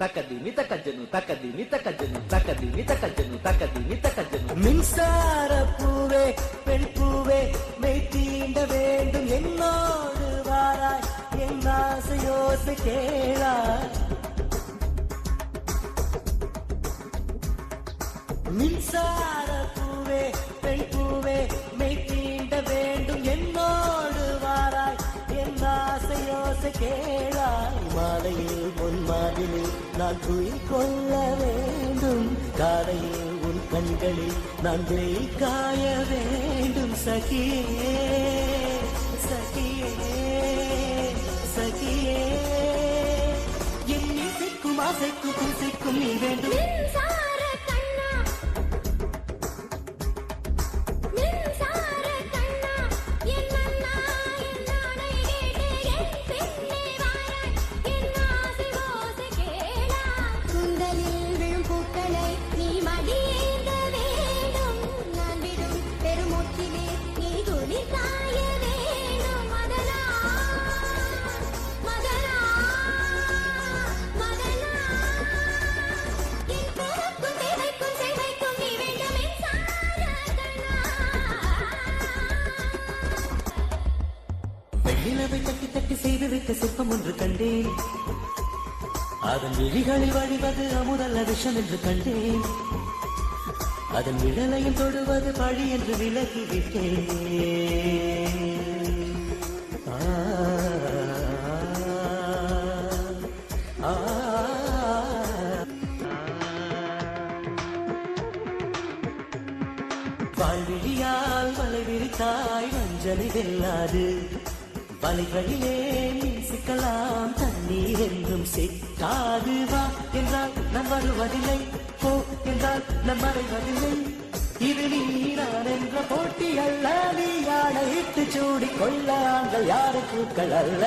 தக்கதிமி தக்கஜனு தக்கதிமி தக்கஜனு தக்கதிமி தக்கஜனு தக்கதிமி தக்கஜனு மின்சார பூவே பெண் பூவே மெய் தீண்ட வேண்டும் என்னோடு வாராய் என் ஆசையோசை கேளாய் மின்சார பூவே பெண் பூவே மெய் தீண்ட வேண்டும் என்னோடு வாராய் என் ஆசையோசை கேளாய் மாலையில் உன் மாதிரில் நான் துயில் கொள்ள வேண்டும் காலையில் உன் கண்களில் நான் வெயில் காய வேண்டும் சகியே சகியே சகியே என் இசைக்கும் ஆசைக்கும் பூசைக்கும் நீ வேண்டும் நிலவை தட்டி தட்டி செய்து வைத்த சிற்பம் ஒன்று கண்டேன் அதன் விழிகளில் வழிவது அமுதல்ல விஷம் என்று கண்டேன் அதன் விழலையும் தொடுவது பழி என்று விலகிவிட்டேன் வாழ்விழியால் மலை விரித்தாய் வஞ்சனை வெல்லாது வலைகளிலே மீன் சிக்கலாம் தண்ணீர் என்றும் சிக்காது வா என்றால் நம் வருவதில்லை போ என்றால் நம் மறைவதில்லை இது நீரான் என்ற போட்டி அல்ல நீ யானையிட்டு சூடி கொள்ள ஆண்கள் யாரு பூக்கள் அல்ல